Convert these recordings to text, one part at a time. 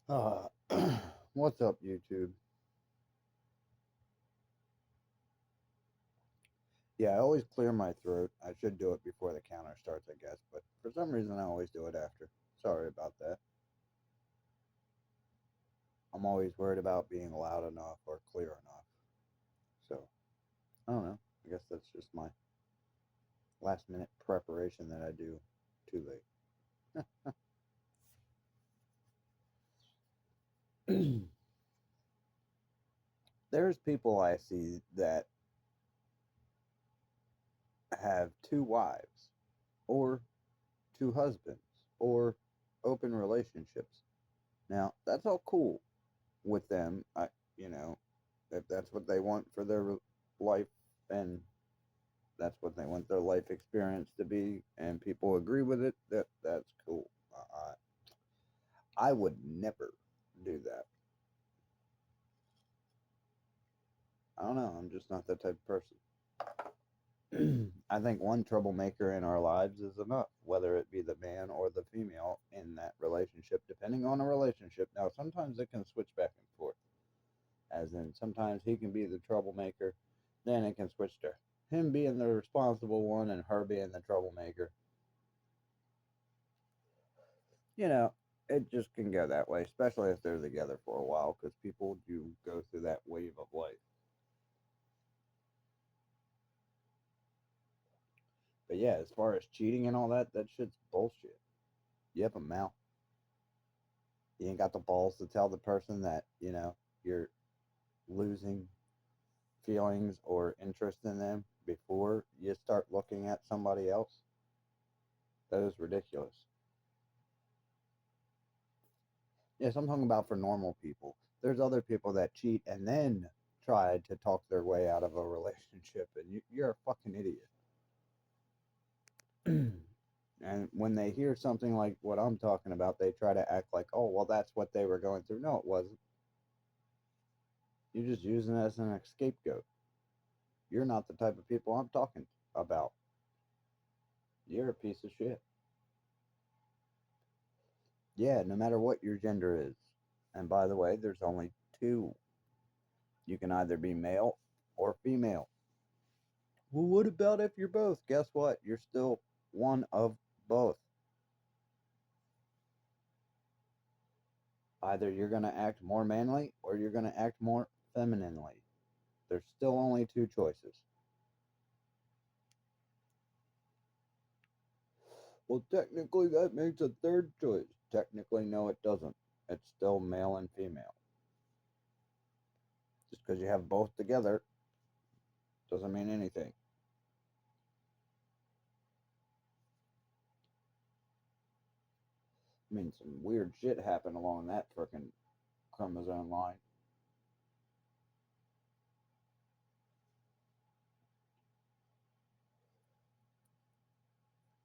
Uh, what's up, YouTube? Yeah, I always clear my throat. I should do it before the counter starts, I guess, but for some reason I always do it after. Sorry about that. I'm always worried about being loud enough or clear enough. So, I don't know. I guess that's just my last minute preparation that I do too late. There's people I see that have two wives or two husbands or open relationships. Now, that's all cool with them. You know, if that's what they want for their life and that's what they want their life experience to be, and people agree with it, that's cool. I would never do that. I don't know. I'm just not that type of person. I think one troublemaker in our lives is enough, whether it be the man or the female in that relationship, depending on the relationship. Now, sometimes it can switch back and forth, as in sometimes he can be the troublemaker, then it can switch to him being the responsible one and her being the troublemaker. You know, it just can go that way, especially if they're together for a while, because people do go through that wave of life. But yeah, as far as cheating and all that, that shit's bullshit. You have a mouth. You ain't got the balls to tell the person that, you're losing feelings or interest in them before you start looking at somebody else. That is ridiculous. Yes, I'm talking about for normal people. There's other people that cheat and then try to talk their way out of a relationship, and you're a fucking idiot. And when they hear something like what I'm talking about, they try to act like, oh, well, that's what they were going through. No, it wasn't. You're just using it as an scapegoat. You're not the type of people I'm talking about. You're a piece of shit. Yeah, no matter what your gender is. And by the way, there's only two. You can either be male or female. Well, what about if you're both? Guess what? You're still one of both. Either you're going to act more manly or you're going to act more femininely. There's still only two choices. Well, technically, that makes a third choice. Technically, no, it doesn't. It's still male and female. Just because you have both together doesn't mean anything. I mean, some weird shit happened along that frickin' chromosome line.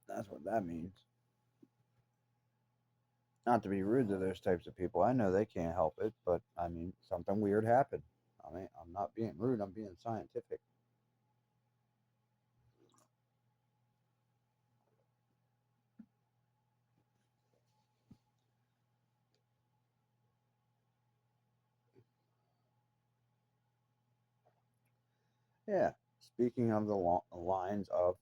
That's what that means. Not to be rude to those types of people. I know they can't help it, but I mean, something weird happened. I mean, I'm not being rude, I'm being scientific. Yeah. Speaking of the lines of,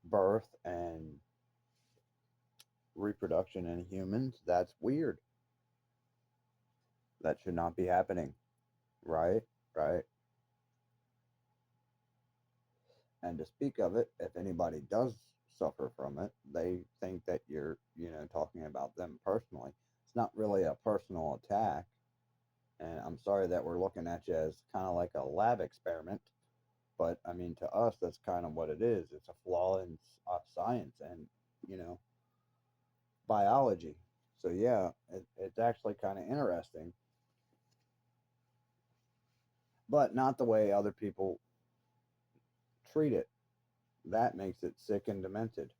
birth and reproduction in humans, that's weird. That should not be happening. Right? Right. And to speak of it, if anybody does suffer from it, they think that you're, talking about them personally. It's not really a personal attack. And I'm sorry that we're looking at you as kind of like a lab experiment. But I mean, to us, that's kind of what it is. It's a flaw in science and, you know, biology. So, yeah, it's actually kind of interesting, but not the way other people treat it. That makes it sick and demented.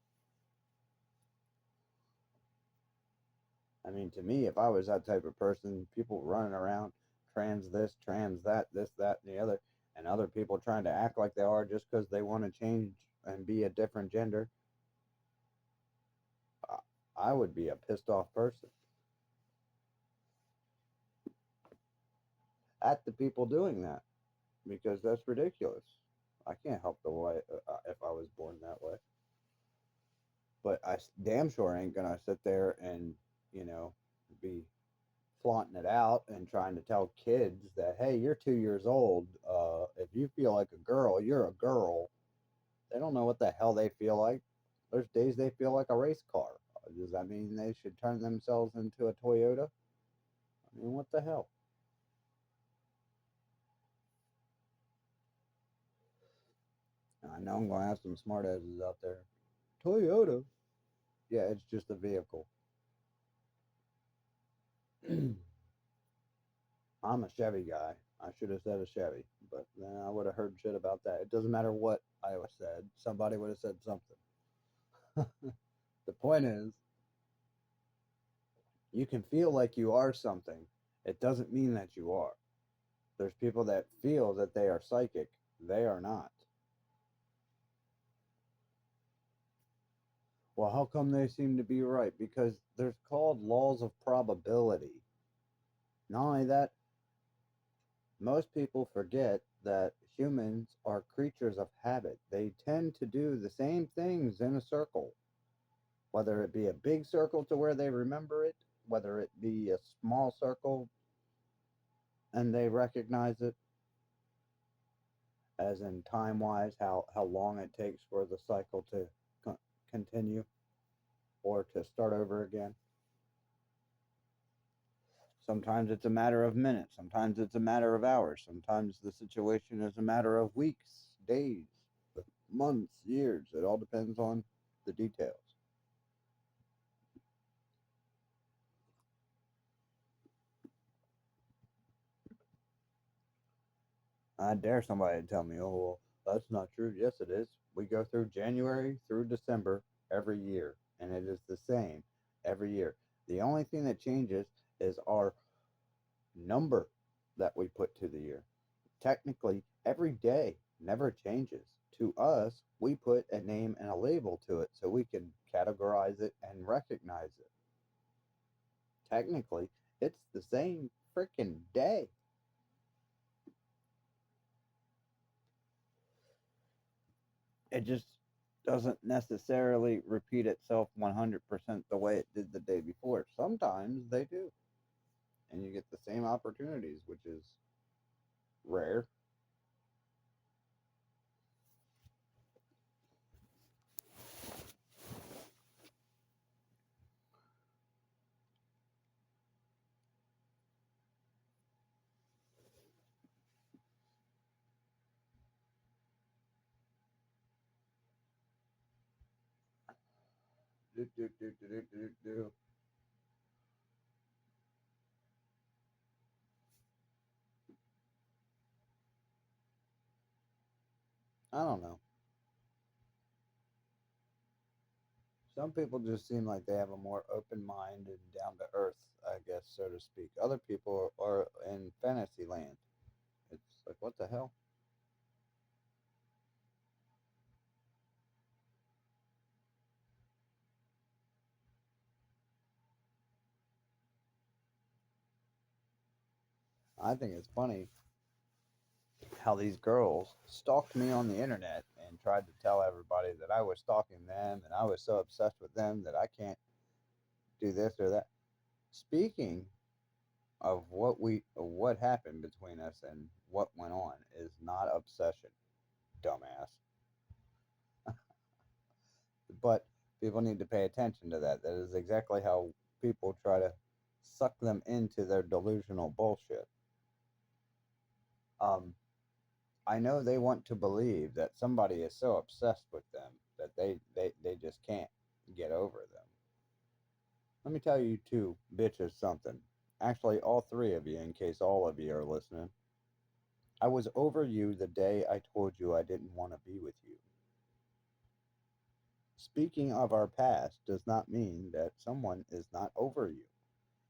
I mean, to me, if I was that type of person, people running around trans this, trans that, this, that, and the other, and other people trying to act like they are just because they want to change and be a different gender, I, I would be a pissed off person at the people doing that because that's ridiculous. I can't help the way if I was born that way, but damn sure ain't gonna sit there and you know be flaunting it out and trying to tell kids that hey, you're 2 years old. If you feel like a girl, you're a girl. They don't know what the hell they feel like. There's days they feel like a race car. Does that mean they should turn themselves into a Toyota? I mean, what the hell? I know I'm gonna have some smartasses out there. Toyota? Yeah, it's just a vehicle. I'm a Chevy guy. I should have said a Chevy, but then I would have heard shit about that. It doesn't matter what I was said. Somebody would have said something. The point is, you can feel like you are something. It doesn't mean that you are. There's people that feel that they are psychic. They are not. Well, how come they seem to be right? Because there's called laws of probability. Not only that, most people forget that humans are creatures of habit. They tend to do the same things in a circle, whether it be a big circle to where they remember it, whether it be a small circle and they recognize it, as in time wise, how long it takes for the cycle to continue or to start over again. Sometimes it's a matter of minutes, sometimes it's a matter of hours, sometimes the situation is a matter of weeks, days, months, years. It all depends on the details. I dare somebody to tell me, oh, well, that's not true. Yes, it is. We go through January through December every year, and it is the same every year. The only thing that changes is our number that we put to the year. Technically, every day never changes. To us, we put a name and a label to it so we can categorize it and recognize it. Technically, it's the same freaking day. It just doesn't necessarily repeat itself 100% the way it did the day before. Sometimes they do, and you get the same opportunities, which is rare. Do, do, do, do, do, do, do. I don't know. Some people just seem like they have a more open mind and down to earth, I guess, so to speak. Other people are in fantasy land. It's like, what the hell? I think it's funny how these girls stalked me on the internet and tried to tell everybody that I was stalking them and I was so obsessed with them that I can't do this or that. Speaking of what happened between us and what went on is not obsession, dumbass. But people need to pay attention to that. That is exactly how people try to suck them into their delusional bullshit. Um, I know they want to believe that somebody is so obsessed with them that they just can't get over them. Let me tell you two bitches something. Actually, all three of you, in case all of you are listening. I was over you the day I told you I didn't want to be with you. Speaking of our past does not mean that someone is not over you.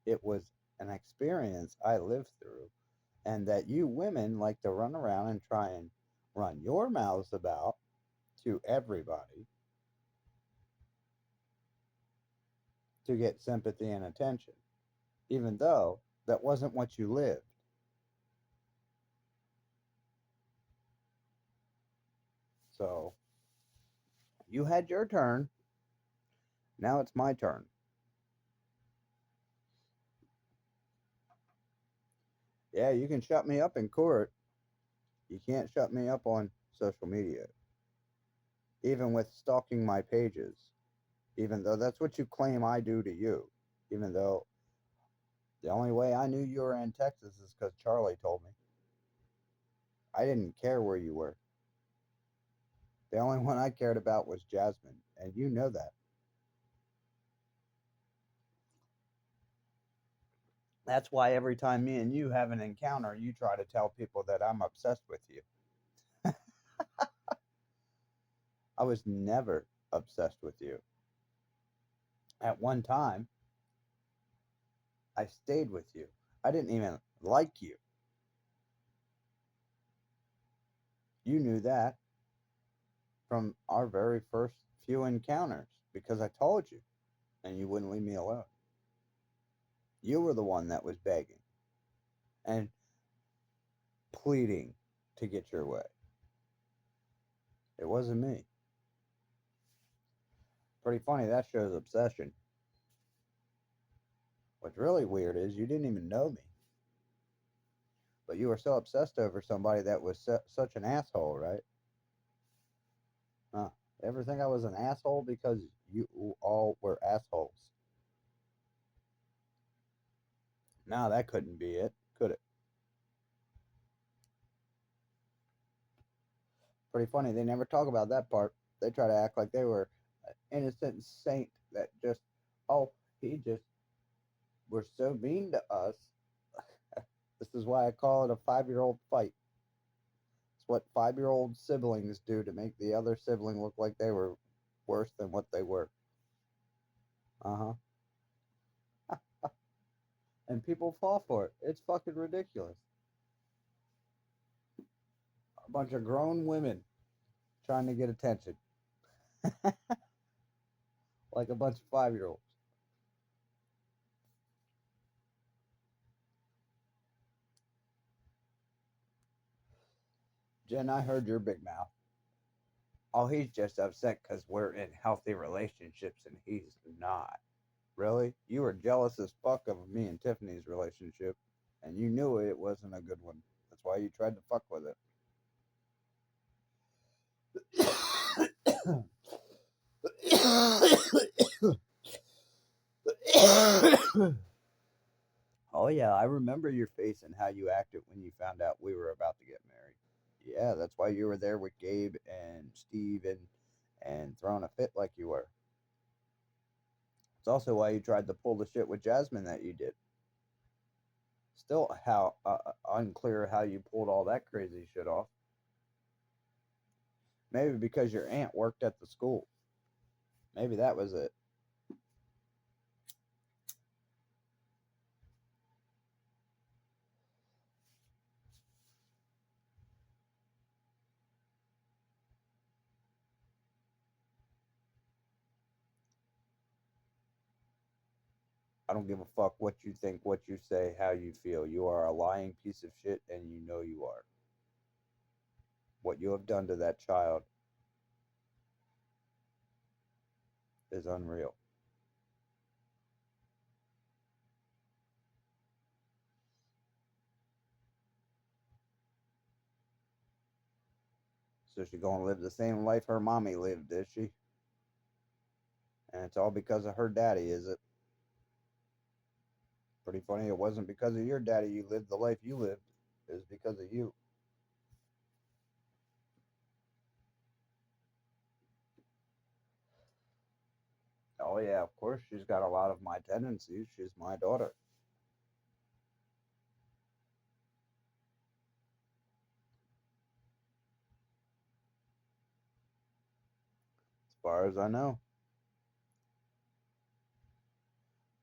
It was an experience I lived through, and that you women like to run around and try and run your mouths about to everybody to get sympathy and attention, even though that wasn't what you lived. So you had your turn. Now it's my turn. Yeah, you can shut me up in court. You can't shut me up on social media, even with stalking my pages, even though that's what you claim I do to you. Even though the only way I knew you were in Texas is because Charlie told me. I didn't care where you were. The only one I cared about was Jasmine, and you know that. That's why every time me and you have an encounter, you try to tell people that I'm obsessed with you. I was never obsessed with you. At one time, I stayed with you. I didn't even like you. You knew that from our very first few encounters because I told you and you wouldn't leave me alone. You were the one that was begging and pleading to get your way. It wasn't me. Pretty funny, that shows obsession. What's really weird is you didn't even know me, but you were so obsessed over somebody that was such an asshole, right? Huh. Ever think I was an asshole because you all were assholes? Now that couldn't be it, could it? Pretty funny. They never talk about that part. They try to act like they were an innocent saint that just, oh, he just was so mean to us. This is why I call it a 5-year-old fight. It's what 5-year-old siblings do to make the other sibling look like they were worse than what they were. Uh huh. And people fall for it. It's fucking ridiculous. A bunch of grown women trying to get attention, like a bunch of 5-year-olds. Jen, I heard your big mouth. Oh, he's just upset because we're in healthy relationships and he's not. Really? You were jealous as fuck of me and Tiffany's relationship, and you knew it wasn't a good one. That's why you tried to fuck with it. Oh, yeah, I remember your face and how you acted when you found out we were about to get married. Yeah, that's why you were there with Gabe and Steve and throwing a fit like you were. It's also why you tried to pull the shit with Jasmine that you did. Still, how unclear how you pulled all that crazy shit off. Maybe because your aunt worked at the school. Maybe that was it. I don't give a fuck what you think, what you say, how you feel. You are a lying piece of shit, and you know you are. What you have done to that child is unreal. So she gonna live the same life her mommy lived, is she? And it's all because of her daddy, is it? Pretty funny. It wasn't because of your daddy you lived the life you lived. It was because of you. Oh yeah, of course she's got a lot of my tendencies. She's my daughter. As far as I know.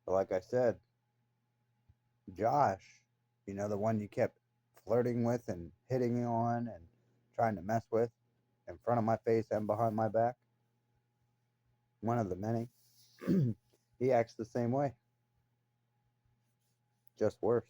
But like I said, Josh, the one you kept flirting with and hitting on and trying to mess with in front of my face and behind my back, one of the many. he acts the same way, just worse.